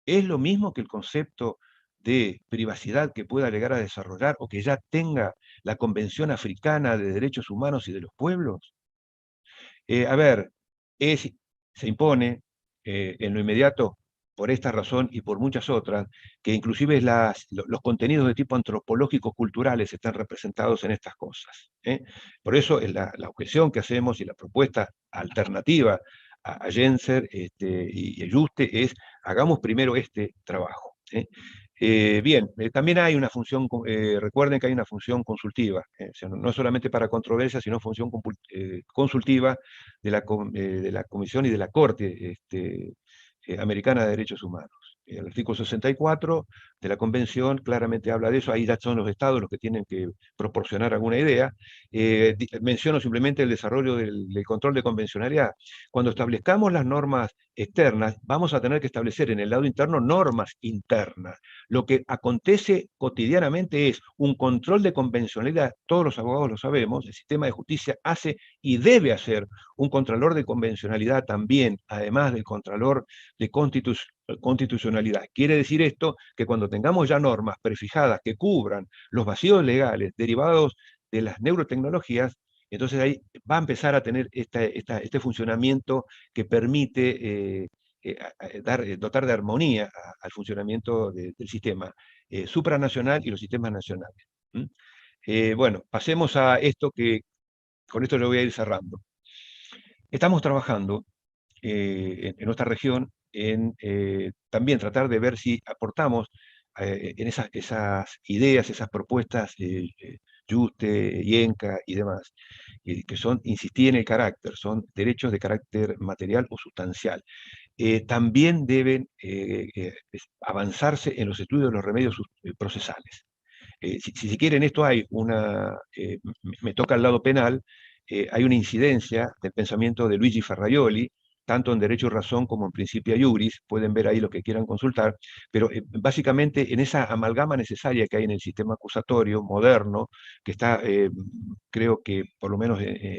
Speaker 1: es lo mismo que el concepto de privacidad que pueda llegar a desarrollar o que ya tenga la Convención Africana de Derechos Humanos y de los Pueblos. A ver, se impone en lo inmediato por esta razón y por muchas otras, que inclusive los contenidos de tipo antropológico culturales están representados en estas cosas. Por eso es la objeción que hacemos y la propuesta alternativa a Genser y a Juste es, hagamos primero este trabajo. Bien, también hay una función, recuerden que hay una función consultiva, o sea, no solamente para controversia, sino función consultiva de la Comisión y de la Corte Americana de Derechos Humanos. El artículo 64 de la Convención claramente habla de eso, ahí ya son los estados los que tienen que proporcionar alguna idea. Menciono simplemente el desarrollo del control de convencionalidad. Cuando establezcamos las normas externas, vamos a tener que establecer en el lado interno normas internas. Lo que acontece cotidianamente es un control de convencionalidad, todos los abogados lo sabemos, el sistema de justicia hace y debe hacer un contralor de convencionalidad también, además del contralor de constitucionalidad. Quiere decir esto que cuando tengamos ya normas prefijadas que cubran los vacíos legales derivados de las neurotecnologías, entonces ahí va a empezar a tener este funcionamiento que permite dotar de armonía al funcionamiento del sistema supranacional y los sistemas nacionales. Bueno, pasemos a esto que con esto yo voy a ir cerrando. Estamos trabajando en nuestra región en también tratar de ver si aportamos en esas ideas, esas propuestas, Yuste, Yenca y demás, que son, insistí en el carácter, son derechos de carácter material o sustancial. También deben avanzarse en los estudios de los remedios procesales. Si quieren, esto hay me toca el lado penal, hay una incidencia del pensamiento de Luigi Ferraioli, tanto en Derecho y Razón como en Principia Iuris, pueden ver ahí lo que quieran consultar, pero básicamente en esa amalgama necesaria que hay en el sistema acusatorio moderno, que está, creo que por lo menos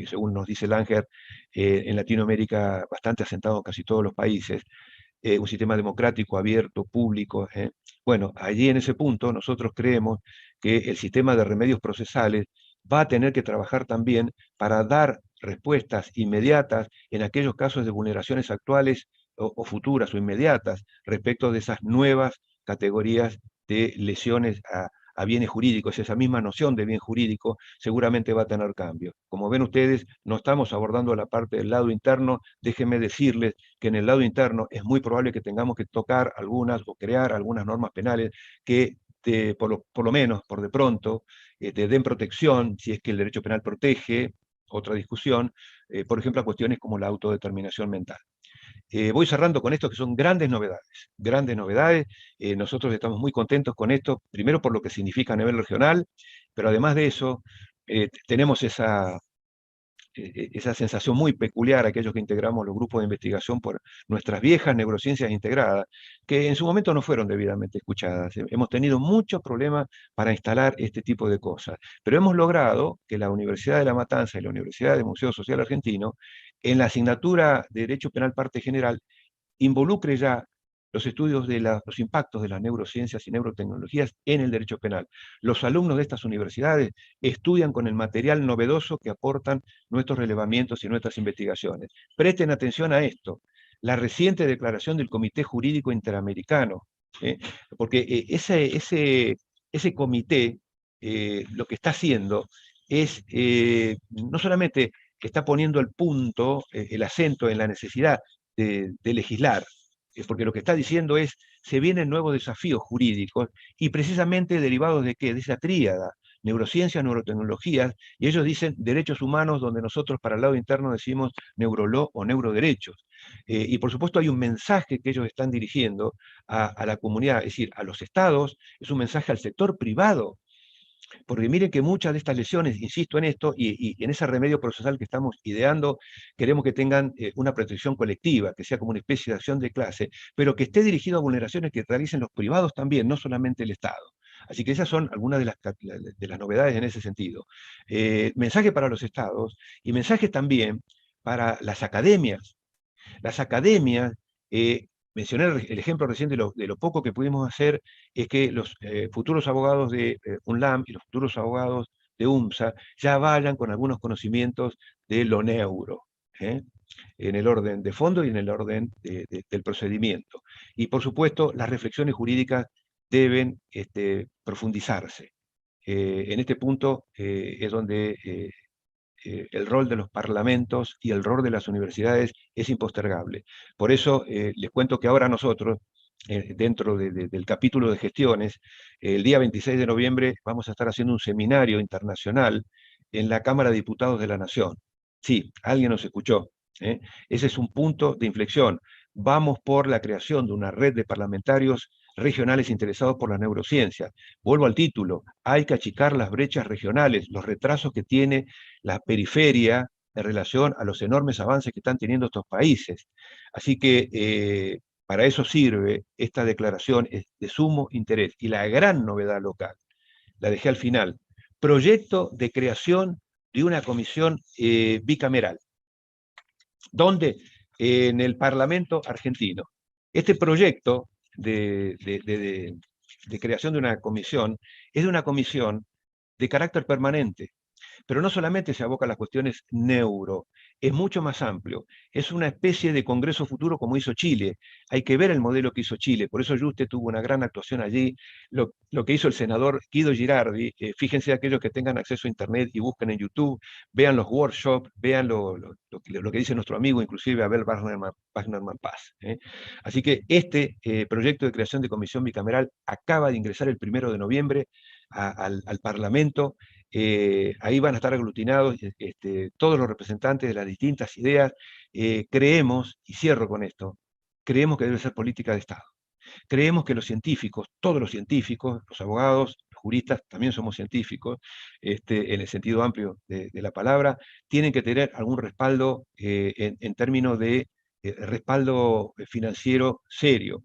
Speaker 1: según nos dice Langer, en Latinoamérica bastante asentado en casi todos los países, un sistema democrático, abierto, público. Bueno, allí en ese punto nosotros creemos que el sistema de remedios procesales va a tener que trabajar también para dar respuestas inmediatas en aquellos casos de vulneraciones actuales o futuras o inmediatas respecto de esas nuevas categorías de lesiones a bienes jurídicos. Esa misma noción de bien jurídico seguramente va a tener cambios. Como ven ustedes, no estamos abordando la parte del lado interno. Déjenme decirles que en el lado interno es muy probable que tengamos que tocar algunas o crear algunas normas penales que por lo menos, por de pronto, te den protección, si es que el derecho penal protege, otra discusión, por ejemplo, a cuestiones como la autodeterminación mental. Voy cerrando con esto que son grandes novedades, grandes novedades. Nosotros estamos muy contentos con esto, primero por lo que significa a nivel regional, pero además de eso, tenemos esa sensación muy peculiar, aquellos que integramos los grupos de investigación por nuestras viejas neurociencias integradas, que en su momento no fueron debidamente escuchadas. Hemos tenido muchos problemas para instalar este tipo de cosas, pero hemos logrado que la Universidad de La Matanza y la Universidad del Museo Social Argentino, en la asignatura de Derecho Penal Parte General, involucre ya los estudios de los impactos de las neurociencias y neurotecnologías en el derecho penal. Los alumnos de estas universidades estudian con el material novedoso que aportan nuestros relevamientos y nuestras investigaciones. Presten atención a esto. La reciente declaración del Comité Jurídico Interamericano Porque ese comité lo que está haciendo es no solamente que está poniendo el punto, el acento en la necesidad de legislar, porque lo que está diciendo es, se vienen nuevos desafíos jurídicos y precisamente derivados de qué, de esa tríada, neurociencias, neurotecnologías, y ellos dicen derechos humanos, donde nosotros para el lado interno decimos neuroló o neuroderechos. Y por supuesto hay un mensaje que ellos están dirigiendo a la comunidad, es decir, a los estados, es un mensaje al sector privado, porque miren que muchas de estas lesiones, insisto en esto, y en ese remedio procesal que estamos ideando, queremos que tengan una protección colectiva, que sea como una especie de acción de clase, pero que esté dirigido a vulneraciones que realicen los privados también, no solamente el Estado. Así que esas son algunas de las novedades en ese sentido. Mensaje para los estados y mensajes también para las academias. Las academias, mencioné el ejemplo reciente de lo poco que pudimos hacer, es que los futuros abogados de UNLAM y los futuros abogados de UMSA ya vayan con algunos conocimientos de lo neuro, ¿eh? En el orden de fondo y en el orden del procedimiento. Y por supuesto, las reflexiones jurídicas deben profundizarse. En este punto es donde el rol de los parlamentos y el rol de las universidades es impostergable. Por eso les cuento que ahora nosotros, dentro del capítulo de gestiones, el día 26 de noviembre vamos a estar haciendo un seminario internacional en la Cámara de Diputados de la Nación. Sí, alguien nos escuchó. Ese es un punto de inflexión. Vamos por la creación de una red de parlamentarios regionales interesados por las neurociencias. Vuelvo al título, hay que achicar las brechas regionales, los retrasos que tiene la periferia en relación a los enormes avances que están teniendo estos países. Así que para eso sirve esta declaración, es de sumo interés. Y la gran novedad local, la dejé al final, proyecto de creación de una comisión bicameral. ¿Dónde? En el Parlamento argentino. Este proyecto de creación de una comisión es de una comisión de carácter permanente, pero no solamente se aboca a las cuestiones neuro, es mucho más amplio. Es una especie de congreso futuro como hizo Chile. Hay que ver el modelo que hizo Chile. Por eso Juste tuvo una gran actuación allí. Lo que hizo el senador Guido Girardi, fíjense aquellos que tengan acceso a Internet y busquen en YouTube, vean los workshops, vean lo que dice nuestro amigo, inclusive Abel Wagnerman Paz. Así que este proyecto de creación de comisión bicameral acaba de ingresar el 1 de noviembre al Parlamento. Ahí van a estar aglutinados todos los representantes de las distintas ideas. Creemos, y cierro con esto, creemos que debe ser política de Estado. Creemos que los científicos, todos los científicos, los abogados, los juristas, también somos científicos, en el sentido amplio de la palabra, tienen que tener algún respaldo en términos de respaldo financiero serio.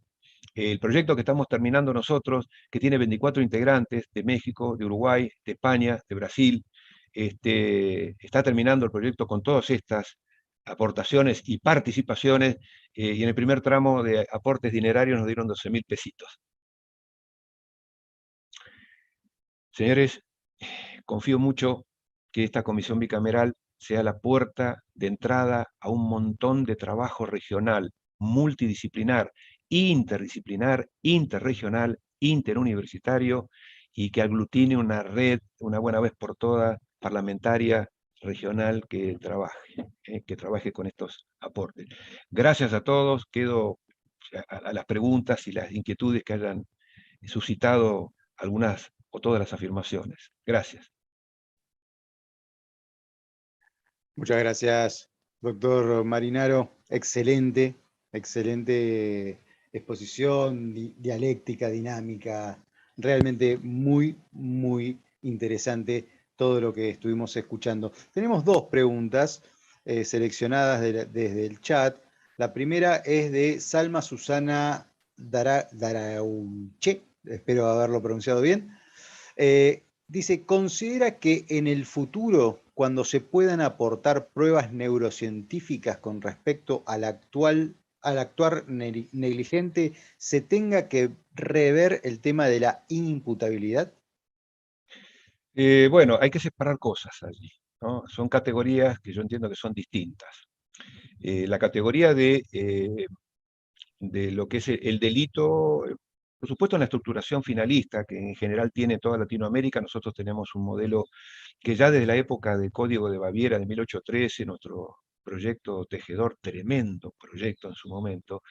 Speaker 1: El proyecto que estamos terminando nosotros, que tiene 24 integrantes de México, de Uruguay, de España, de Brasil, está terminando el proyecto con todas estas aportaciones y participaciones, y en el primer tramo de aportes dinerarios nos dieron 12.000 pesitos. Señores, confío mucho que esta comisión bicameral sea la puerta de entrada a un montón de trabajo regional, multidisciplinar, interdisciplinar, interregional, interuniversitario, y que aglutine una red, una buena vez por todas, parlamentaria, regional, que trabaje con estos aportes. Gracias a todos, quedo a las preguntas y las inquietudes que hayan suscitado algunas o todas las afirmaciones. Gracias.
Speaker 2: Muchas gracias, doctor Marinaro. Excelente, excelente exposición, dialéctica, dinámica. Realmente muy, muy interesante todo lo que estuvimos escuchando. Tenemos dos preguntas seleccionadas desde el chat. La primera es de Salma Susana Darauche, espero haberlo pronunciado bien. Dice, ¿considera que en el futuro, cuando se puedan aportar pruebas neurocientíficas con respecto al actuar negligente, se tenga que rever el tema de la inimputabilidad?
Speaker 1: Bueno, hay que separar cosas allí, ¿no? Son categorías que yo entiendo que son distintas. La categoría de lo que es el delito Por supuesto, en la estructuración finalista, que en general tiene toda Latinoamérica, nosotros tenemos un modelo que ya desde la época del Código de Baviera de 1813, nuestro proyecto tejedor, tremendo proyecto en su momento,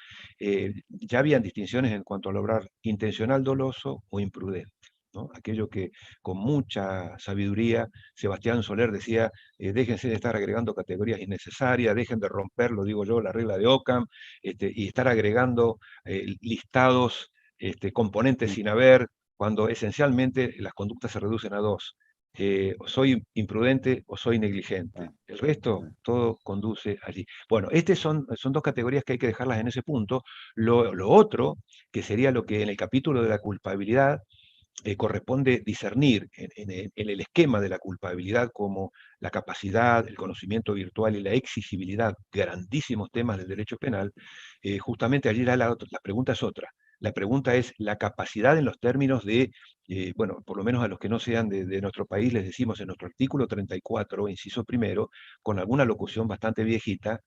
Speaker 1: ya habían distinciones en cuanto a lograr intencional doloso o imprudente, ¿no? Aquello que con mucha sabiduría Sebastián Soler decía, déjense de estar agregando categorías innecesarias, dejen de romper, lo digo yo, la regla de Occam, y estar agregando listados, componentes sin haber, cuando esencialmente las conductas se reducen a dos. O soy imprudente o soy negligente. El resto, todo conduce allí. Bueno, son dos categorías que hay que dejarlas en ese punto. Lo otro, que sería lo que en el capítulo de la culpabilidad corresponde discernir en el esquema de la culpabilidad como la capacidad, el conocimiento virtual y la exigibilidad, grandísimos temas del derecho penal, justamente allí la pregunta es otra. La pregunta es la capacidad en los términos de, bueno, por lo menos a los que no sean de nuestro país, les decimos en nuestro artículo 34, inciso primero, con alguna locución bastante viejita,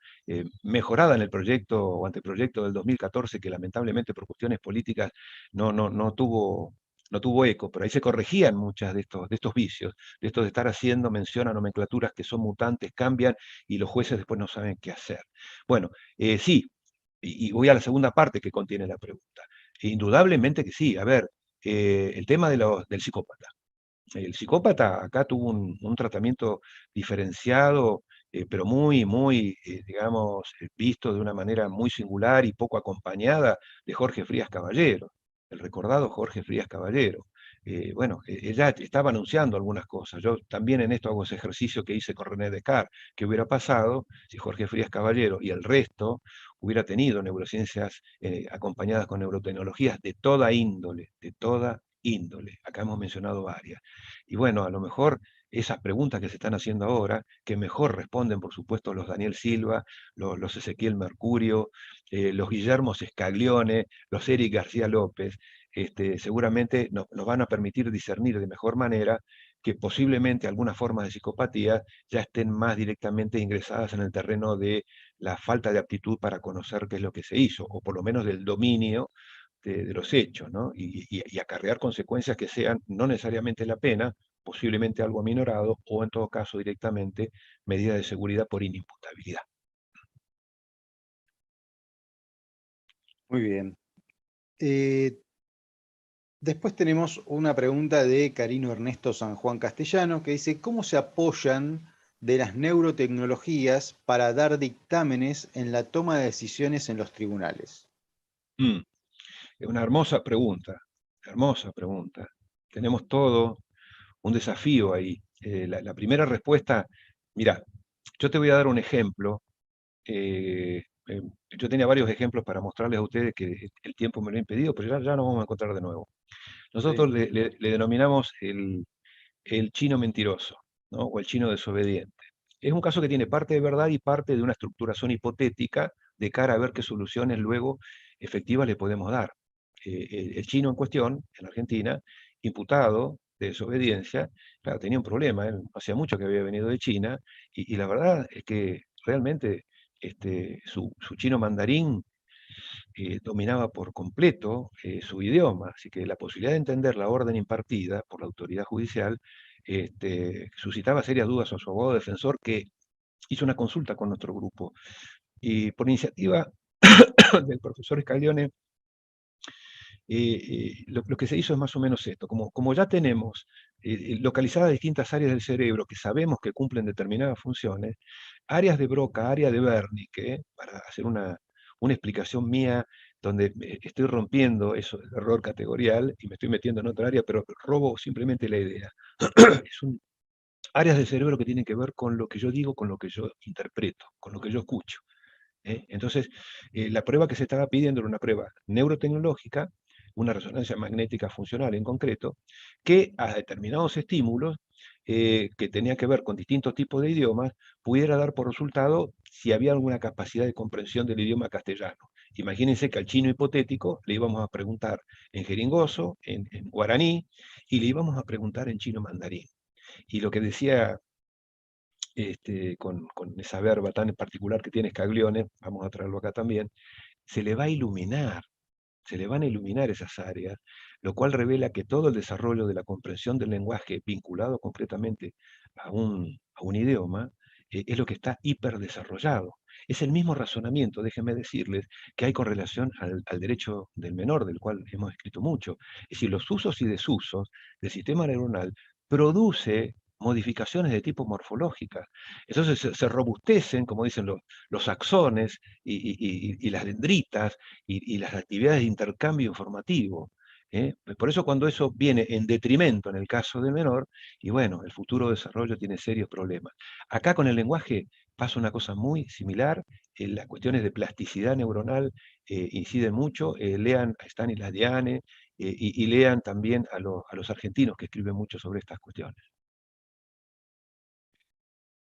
Speaker 1: mejorada en el proyecto o anteproyecto del 2014, que lamentablemente por cuestiones políticas no tuvo eco, pero ahí se corregían muchas de estos vicios, de esto de estar haciendo mención a nomenclaturas que son mutantes, cambian y los jueces después no saben qué hacer. Bueno, sí, y voy a la segunda parte que contiene la pregunta. Indudablemente que sí. A ver, el tema del psicópata. El psicópata acá tuvo un tratamiento diferenciado, pero muy, muy, digamos, visto de una manera muy singular y poco acompañada de Jorge Frías Caballero, el recordado Jorge Frías Caballero. Bueno, ella estaba anunciando algunas cosas. Yo también en esto hago ese ejercicio que hice con René Descartes. ¿Qué hubiera pasado si Jorge Frías Caballero y el resto hubiera tenido neurociencias acompañadas con neurotecnologías de toda índole, de toda índole? Acá hemos mencionado varias. Y bueno, a lo mejor esas preguntas que se están haciendo ahora, que mejor responden, por supuesto, los Daniel Silva, los Ezequiel Mercurio, los Guillermo Scaglione, los Eric García López, seguramente nos van a permitir discernir de mejor manera que posiblemente algunas formas de psicopatía ya estén más directamente ingresadas en el terreno de la falta de aptitud para conocer qué es lo que se hizo, o por lo menos del dominio de los hechos, ¿no? Y acarrear consecuencias que sean no necesariamente la pena, posiblemente algo aminorado, o en todo caso directamente medida de seguridad por inimputabilidad.
Speaker 2: Muy bien. Después tenemos una pregunta de Carino Ernesto San Juan Castellano que dice, ¿cómo se apoyan de las neurotecnologías para dar dictámenes en la toma de decisiones en los tribunales?
Speaker 1: Es una hermosa pregunta, hermosa pregunta. Tenemos todo un desafío ahí. La primera respuesta, mira, yo te voy a dar un ejemplo. Yo tenía varios ejemplos para mostrarles a ustedes que el tiempo me lo ha impedido, pero ya nos vamos a encontrar de nuevo. Nosotros
Speaker 2: Sí.
Speaker 1: le denominamos el chino mentiroso, ¿no? O el chino desobediente. Es un caso que tiene parte de verdad y parte de una estructuración hipotética de cara a ver qué soluciones luego efectivas le podemos dar. El chino en cuestión, en Argentina, imputado de desobediencia, claro, tenía un problema, él hacía mucho que había venido de China, y la verdad es que realmente su chino mandarín dominaba por completo su idioma, así que la posibilidad de entender la orden impartida por la autoridad judicial suscitaba serias dudas a su abogado defensor, que hizo una consulta con nuestro grupo. Y por iniciativa del profesor Scaglione, lo que se hizo es más o menos esto. Como ya tenemos localizadas distintas áreas del cerebro que sabemos que cumplen determinadas funciones, áreas de Broca, área de Wernicke, para hacer una explicación mía donde estoy rompiendo eso, el error categorial, y me estoy metiendo en otra área, pero robo simplemente la idea. Áreas del cerebro que tienen que ver con lo que yo digo, con lo que yo interpreto, con lo que yo escucho. Entonces, la prueba que se estaba pidiendo era una prueba neurotecnológica, una resonancia magnética funcional en concreto, que a determinados estímulos, que tenían que ver con distintos tipos de idiomas, pudiera dar por resultado si había alguna capacidad de comprensión del idioma castellano. Imagínense que al chino hipotético le íbamos a preguntar en jeringoso, en guaraní, y le íbamos a preguntar en chino mandarín. Y lo que decía con esa verba tan particular que tiene Scaglione, vamos a traerlo acá también, se le va a iluminar. se le van a iluminar esas áreas, lo cual revela que todo el desarrollo de la comprensión del lenguaje vinculado concretamente a un idioma es lo que está hiperdesarrollado. Es el mismo razonamiento, déjenme decirles, que hay con relación al derecho del menor, del cual hemos escrito mucho. Es decir, los usos y desusos del sistema neuronal produce modificaciones de tipo morfológicas. Entonces se robustecen, como dicen los axones y las dendritas y las actividades de intercambio informativo. Por eso cuando eso viene en detrimento en el caso del menor, y bueno, el futuro desarrollo tiene serios problemas. Acá con el lenguaje pasa una cosa muy similar, las cuestiones de plasticidad neuronal inciden mucho, lean a Stanislas Dehaene y lean también a los argentinos que escriben mucho sobre estas cuestiones.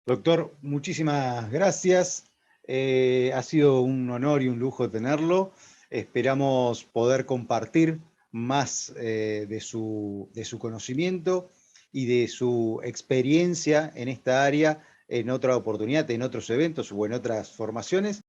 Speaker 2: Doctor, muchísimas gracias. Ha sido un honor y un lujo tenerlo. Esperamos poder compartir más de su conocimiento y de su experiencia en esta área en otra oportunidad, en otros eventos o en otras formaciones.